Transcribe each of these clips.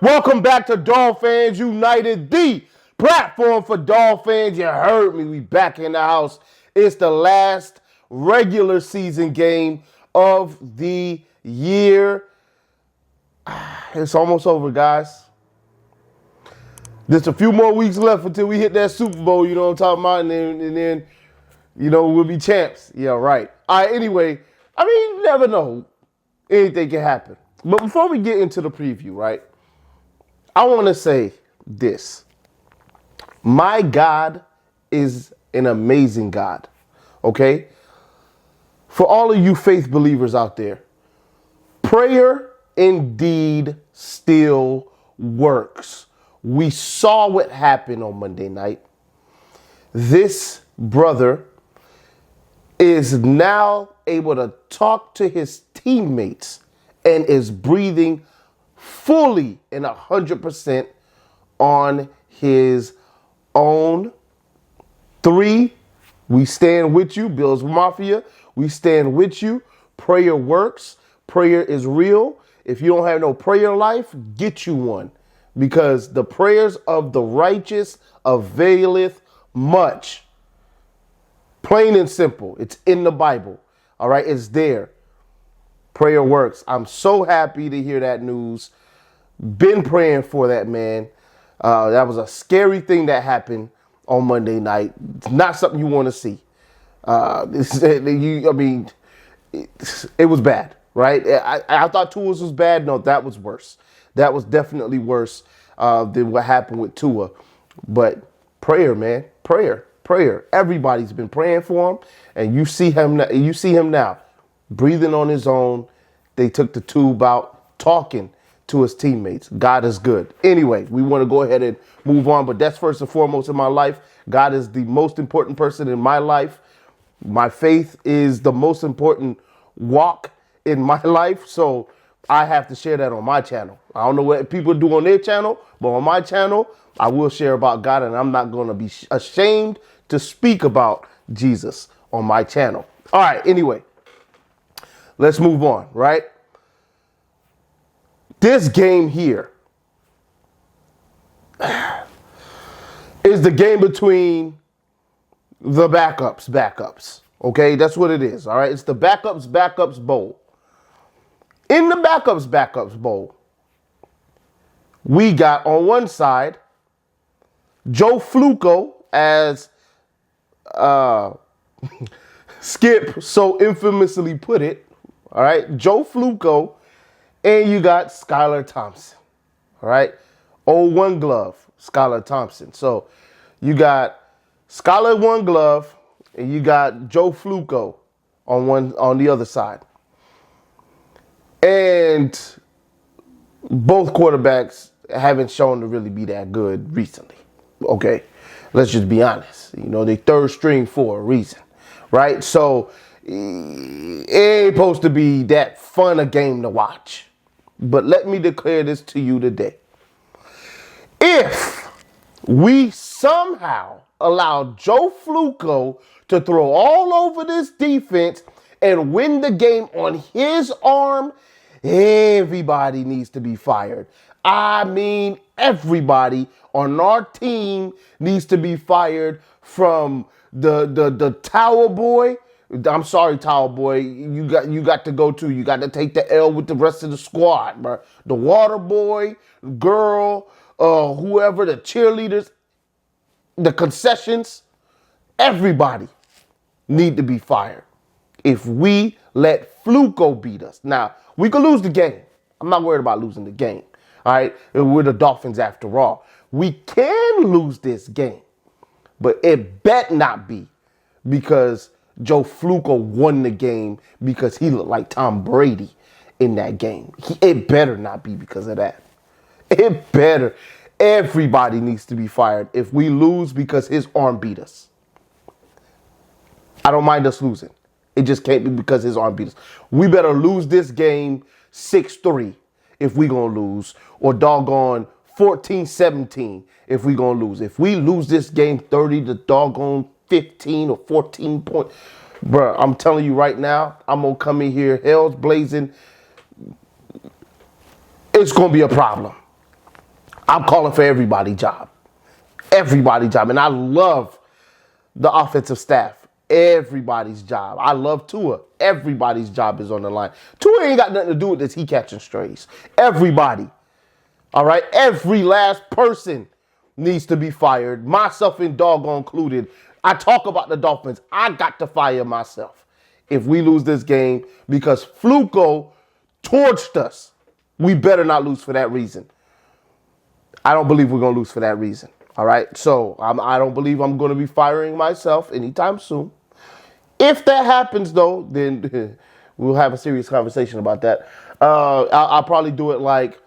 Welcome back to Dolphins United, the platform for Dolphins. You heard me. We back in the house. It's the last regular season game of the year. It's almost over, guys. Just a few more weeks left until we hit that Super Bowl, you know what I'm talking about? And then we'll be champs. Yeah, right. All right, anyway, you never know. Anything can happen. But before we get into the preview, right, I want to say this. My God is an amazing God, okay? For all of you faith believers out there, prayer indeed still works. We saw what happened on Monday night. This brother is now able to talk to his teammates and is breathing fully and 100% on his own. 3, we stand with you. Bills Mafia, we stand with you. Prayer works. Prayer is real. If you don't have no prayer life, get you one. Because the prayers of the righteous availeth much. Plain and simple. It's in the Bible. All right, it's there. Prayer works. I'm so happy to hear that news. Been praying for that man. That was a scary thing that happened on Monday night. It's not something you want to see. It was bad, right? I thought Tua's was bad. No, that was worse. That was definitely worse than what happened with Tua. But prayer, man, prayer. Everybody's been praying for him, and you see him now, breathing on his own. They took the tube out, talking to his teammates. God is good. Anyway, we want to go ahead and move on, but that's first and foremost in my life. God is the most important person in my life. My faith is the most important walk in my life, so I have to share that on my channel. I don't know what people do on their channel, but on my channel, I will share about God, and I'm not going to be ashamed to speak about Jesus on my channel. All right, anyway, let's move on, right? This game here is the game between the backups. Okay, that's what it is. All right, it's the backups bowl. In the backups bowl, we got on one side Joe Flacco, as Skip so infamously put it. All right, Joe Flacco, and you got Skylar Thompson. All right, 0-1 glove, Skylar Thompson. So you got Skylar one glove, and you got Joe Flacco on the other side. And both quarterbacks haven't shown to really be that good recently. Okay, let's just be honest. They third string for a reason, right? So it ain't supposed to be that fun a game to watch. But let me declare this to you today. If we somehow allow Joe Flacco to throw all over this defense and win the game on his arm, everybody needs to be fired. Everybody on our team needs to be fired, from the towel boy. I'm sorry, towel boy. You got to go too. You got to take the L with the rest of the squad, bro. The water boy, girl, whoever, the cheerleaders, the concessions, everybody need to be fired. If we let Flacco beat us. Now, we could lose the game. I'm not worried about losing the game. All right, we're the Dolphins after all. We can lose this game, but it bet not be because Joe Flacco won the game because he looked like Tom Brady in that game. It better not be because of that. It better. Everybody needs to be fired if we lose because his arm beat us. I don't mind us losing. It just can't be because his arm beat us. We better lose this game 6-3 if we gonna lose, or doggone 14-17 if we gonna lose. If we lose this game 30 to doggone 15 or 14 points, bro, I'm telling you right now, I'm gonna come in here hell's blazing. It's gonna be a problem. I'm calling for everybody's job. Everybody's job. And I love the offensive staff. Everybody's job. I love Tua. Everybody's job is on the line. Tua ain't got nothing to do with this. He catching strays. Everybody. All right? Every last person needs to be fired. Myself and doggone included. I talk about the Dolphins. I got to fire myself if we lose this game because Fluco torched us. We better not lose for that reason. I don't believe we're going to lose for that reason. All right? So I don't believe I'm going to be firing myself anytime soon. If that happens, though, then we'll have a serious conversation about that. I'll probably do it like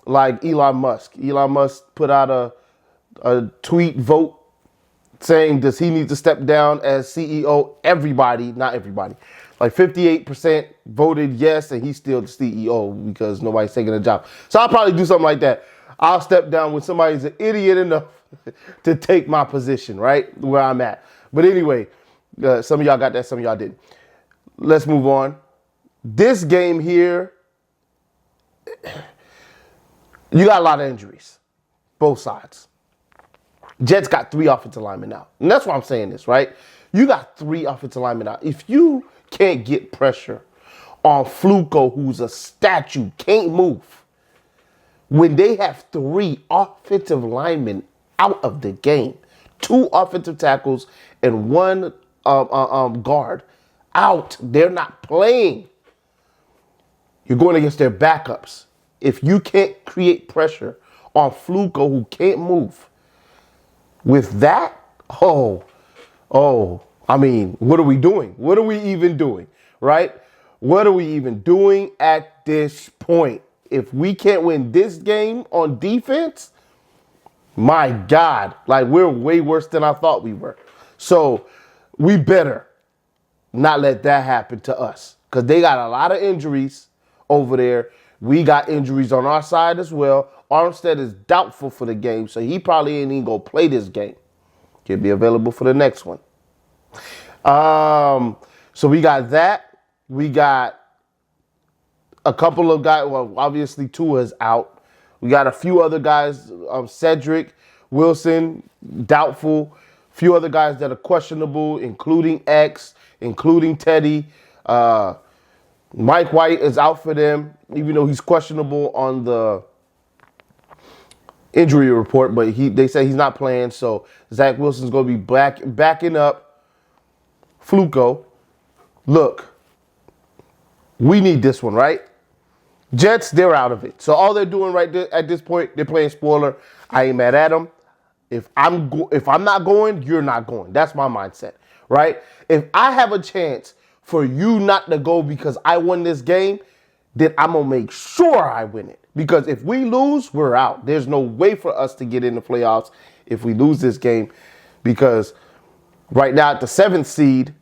Elon Musk. Elon Musk put out a tweet vote saying, does he need to step down as CEO? Everybody, not everybody, like 58% voted yes, and he's still the CEO because nobody's taking a job. So I'll probably do something like that. I'll step down when somebody's an idiot enough to take my position, right, where I'm at. But anyway, some of y'all got that, some of y'all didn't. Let's move on. This game here, you got a lot of injuries, both sides. Jets got 3 offensive linemen out. And that's why I'm saying this, right? You got 3 offensive linemen out. If you can't get pressure on Fluco, who's a statue, can't move, when they have 3 offensive linemen out of the game, 2 offensive tackles and 1 guard out, they're not playing. You're going against their backups. If you can't create pressure on Fluco, who can't move, with that, I mean, what are we doing? What are we even doing, right? What are we even doing at this point? If we can't win this game on defense, my God, like we're way worse than I thought we were. So we better not let that happen to us because they got a lot of injuries over there. We got injuries on our side as well. Armstead is doubtful for the game, so he probably ain't even going to play this game. He'll be available for the next one. So we got that. We got a couple of guys. Well, obviously Tua's out. We got a few other guys. Cedric, Wilson, doubtful. A few other guys that are questionable, including X, including Teddy. Mike White is out for them, even though he's questionable on the injury report, but they say he's not playing, so Zach Wilson's going to be backing up Fluco. Look, we need this one, right? Jets, they're out of it. So all they're doing right there at this point, they're playing spoiler. I ain't mad at them. If I'm not going, you're not going. That's my mindset, right? If I have a chance for you not to go because I won this game, then I'm going to make sure I win it. Because if we lose, we're out. There's no way for us to get in the playoffs if we lose this game. Because right now at the 7th seed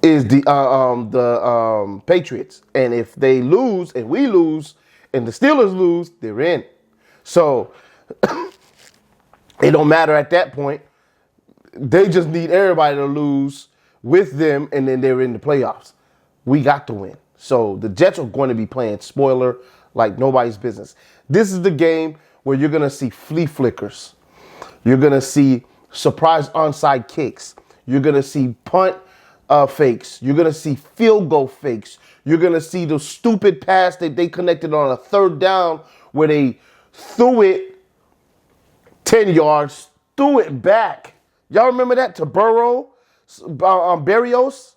is the Patriots. And if they lose and we lose and the Steelers lose, they're in. So it don't matter at that point. They just need everybody to lose with them and then they're in the playoffs. We got to win. So the Jets are going to be playing spoiler like nobody's business. This is the game where you're going to see flea flickers. You're going to see surprise onside kicks. You're going to see punt fakes. You're going to see field goal fakes. You're going to see the stupid pass that they connected on a 3rd down where they threw it 10 yards, threw it back. Y'all remember that? To Berrios,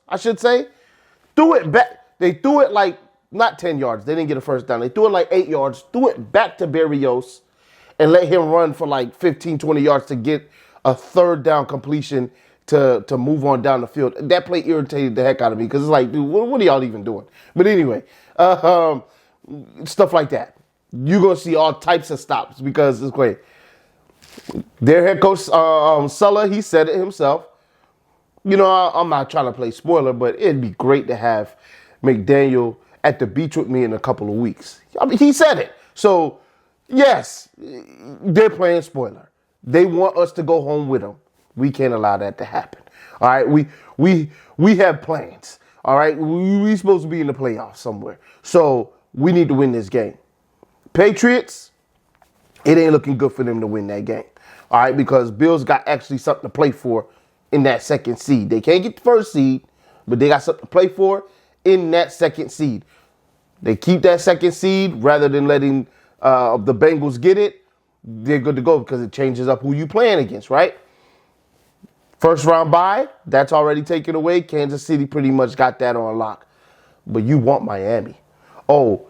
I should say. Threw it back. They threw it like, not 10 yards. They didn't get a first down. They threw it like 8 yards, threw it back to Berrios, and let him run for like 15, 20 yards to get a 3rd down completion to move on down the field. That play irritated the heck out of me because it's like, dude, what are y'all even doing? But anyway, stuff like that. You're going to see all types of stops because it's great. Their head coach, Sulla, he said it himself. You know, I'm not trying to play spoiler, but it'd be great to have McDaniel at the beach with me in a couple of weeks. I mean, he said it. So, yes, they're playing spoiler. They want us to go home with them. We can't allow that to happen. All right, we have plans. All right, we supposed to be in the playoffs somewhere. So we need to win this game. Patriots, it ain't looking good for them to win that game. All right, because Bills got actually something to play for in that second seed. They can't get the first seed, but they got something to play for in that second seed. They keep that second seed rather than letting the Bengals get it. They're good to go because it changes up who you playing against, right? First round bye, that's already taken away. Kansas City pretty much got that on lock. But you want Miami. Oh,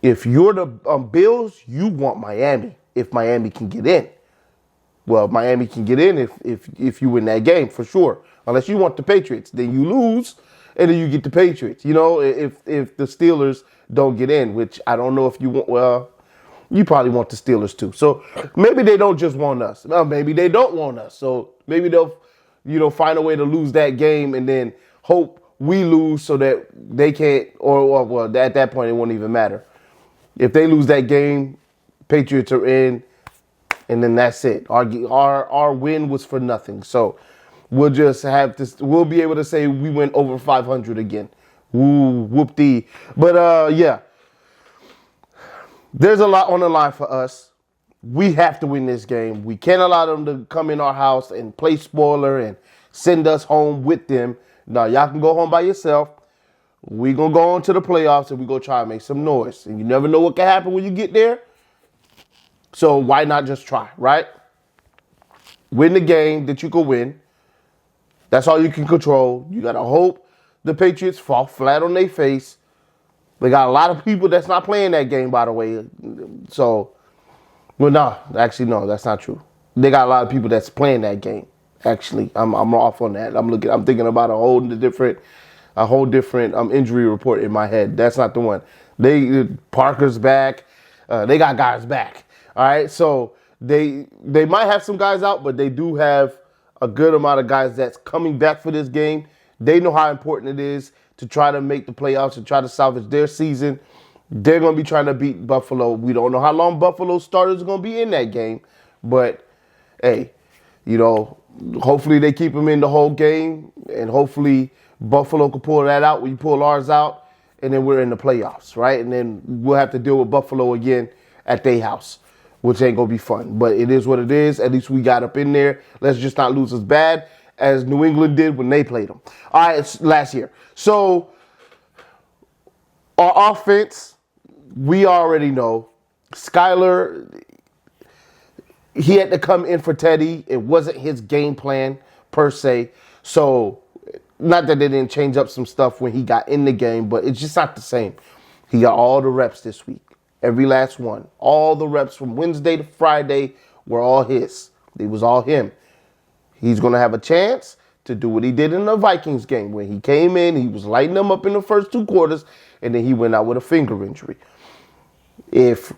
if you're the Bills, you want Miami if Miami can get in. Well, Miami can get in if you win that game, for sure. Unless you want the Patriots. Then you lose, and then you get the Patriots. You know, if the Steelers don't get in, which I don't know if you want. Well, you probably want the Steelers too. So maybe they don't just want us. Well, maybe they don't want us. So maybe they'll, find a way to lose that game and then hope we lose so that they can't, or well, at that point, it won't even matter. If they lose that game, Patriots are in. And then that's it. Our win was for nothing. So we'll just have to. We'll be able to say we went over 500 again. Woo, whoop-dee. But yeah, there's a lot on the line for us. We have to win this game. We can't allow them to come in our house and play spoiler and send us home with them. No, y'all can go home by yourself. We're going to go on to the playoffs and we're going to try and make some noise. And you never know what can happen when you get there. So why not just try, right? Win the game that you can win. That's all you can control. You got to hope the Patriots fall flat on their face. They got a lot of people that's not playing that game, by the way. So, well, no, actually, no, that's not true. They got a lot of people that's playing that game. Actually, I'm off on that. I'm thinking about a whole different injury report in my head. That's not the one. Parker's back. They got guys back. All right, so they might have some guys out, but they do have a good amount of guys that's coming back for this game. They know how important it is to try to make the playoffs and try to salvage their season. They're going to be trying to beat Buffalo. We don't know how long Buffalo's starters are going to be in that game, but hey, hopefully they keep them in the whole game, and hopefully Buffalo can pull that out. We pull ours out, and then we're in the playoffs, right? And then we'll have to deal with Buffalo again at their house, which ain't going to be fun. But it is what it is. At least we got up in there. Let's just not lose as bad as New England did when they played them. All right, it's last year. So our offense, we already know. Skyler, he had to come in for Teddy. It wasn't his game plan per se. So not that they didn't change up some stuff when he got in the game, but it's just not the same. He got all the reps this week. Every last one. All the reps from Wednesday to Friday were all his. It was all him. He's going to have a chance to do what he did in the Vikings game. When he came in, he was lighting them up in the first 2 quarters, and then he went out with a finger injury. If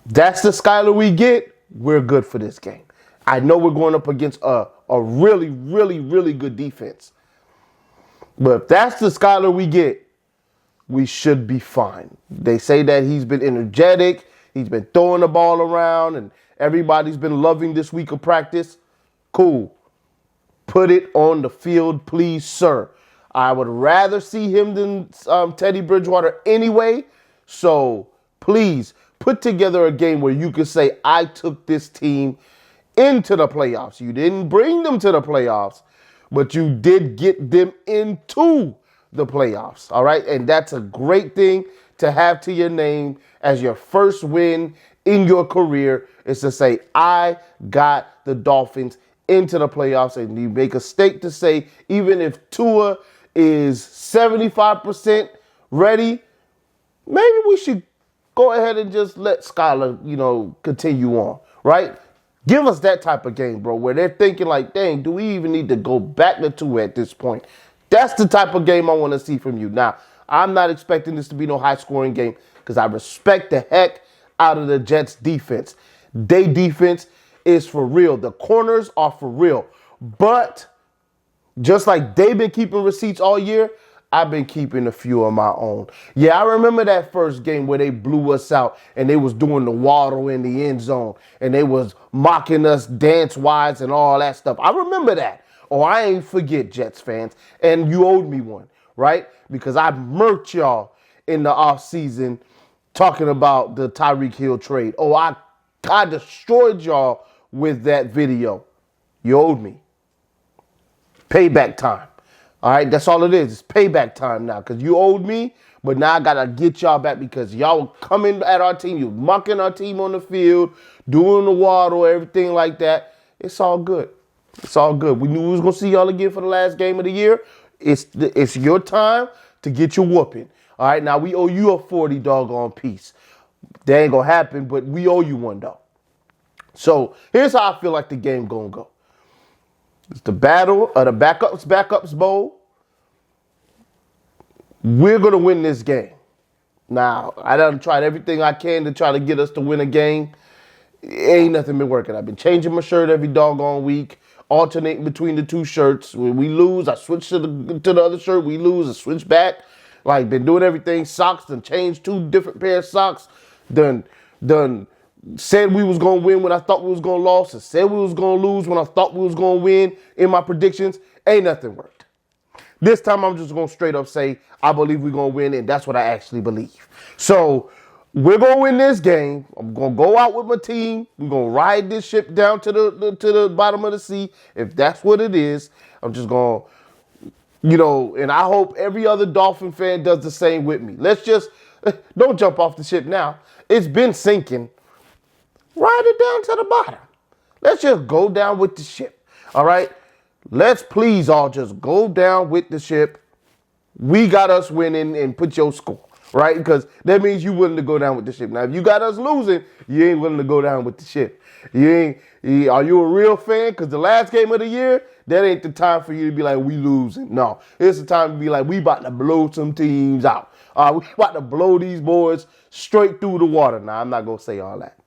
that's the Skyler we get, we're good for this game. I know we're going up against a really, really, really good defense. But if that's the Skyler we get, we should be fine. They say that he's been energetic. He's been throwing the ball around, and everybody's been loving this week of practice. Cool. Put it on the field, please, sir. I would rather see him than Teddy Bridgewater anyway. So please put together a game where you can say, I took this team into the playoffs. You didn't bring them to the playoffs, but you did get them into the playoffs. All right. And that's a great thing to have to your name as your first win in your career, is to say, I got the Dolphins into the playoffs. And you make a stake to say, even if Tua is 75% ready, maybe we should go ahead and just let Skyler, continue on, right? Give us that type of game, bro, where they're thinking like, dang, do we even need to go back to Tua at this point? That's the type of game I want to see from you. Now, I'm not expecting this to be no high-scoring game because I respect the heck out of the Jets' defense. Their defense is for real. The corners are for real. But just like they've been keeping receipts all year, I've been keeping a few of my own. Yeah, I remember that first game where they blew us out and they was doing the waddle in the end zone and they was mocking us dance-wise and all that stuff. I remember that. Oh, I ain't forget, Jets fans. And you owed me one, right? Because I murked y'all in the offseason talking about the Tyreek Hill trade. Oh, I I destroyed y'all with that video. You owed me. Payback time. All right, that's all it is. It's payback time now because you owed me, but now I got to get y'all back because y'all were coming at our team. You mucking our team on the field, doing the waddle, everything like that. It's all good. It's all good. We knew we was going to see y'all again for the last game of the year. It's your time to get your whooping. All right, now we owe you a 40 doggone piece. That ain't going to happen, but we owe you one, though. So here's how I feel like the game going to go. It's the battle of the backups bowl. We're going to win this game. Now, I done tried everything I can to try to get us to win a game. Ain't nothing been working. I've been changing my shirt every doggone week, alternating between the two shirts. When we lose, I switch to the other shirt. We lose, I switch back. Like, been doing everything. Socks, done changed 2 different pairs of socks. Done said we was going to win when I thought we was going to lose. And said we was going to lose when I thought we was going to win in my predictions. Ain't nothing worked. This time I'm just going to straight up say, I believe we're going to win, and that's what I actually believe. So we're going to win this game. I'm going to go out with my team. We're going to ride this ship down to the bottom of the sea. If that's what it is, I'm just going to, and I hope every other Dolphin fan does the same with me. Let's just, don't jump off the ship now. It's been sinking. Ride it down to the bottom. Let's just go down with the ship. All right? Let's please all just go down with the ship. We got us winning and put your score, right? Because that means you willing to go down with the ship. Now, if you got us losing, you ain't willing to go down with the ship. Are you a real fan? Because the last game of the year, that ain't the time for you to be like, we losing. No, it's the time to be like, we about to blow some teams out. We about to blow these boys straight through the water. Now, I'm not going to say all that.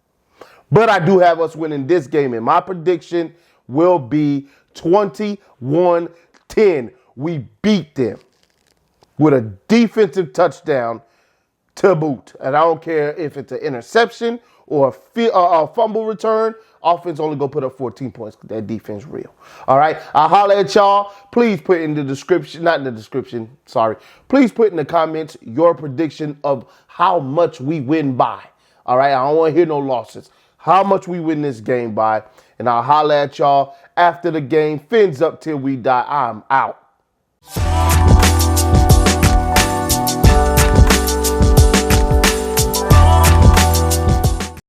But I do have us winning this game, and my prediction will be 21-10. We beat them with a defensive touchdown to boot. And I don't care if it's an interception or a fumble return. Offense only go put up 14 points. That defense real. All right. I'll holler at y'all. Please put in the description, not in the description, sorry. Please put in the comments your prediction of how much we win by. All right. I don't want to hear no losses. How much we win this game by. And I'll holler at y'all after the game. Fins up till we die. I'm out.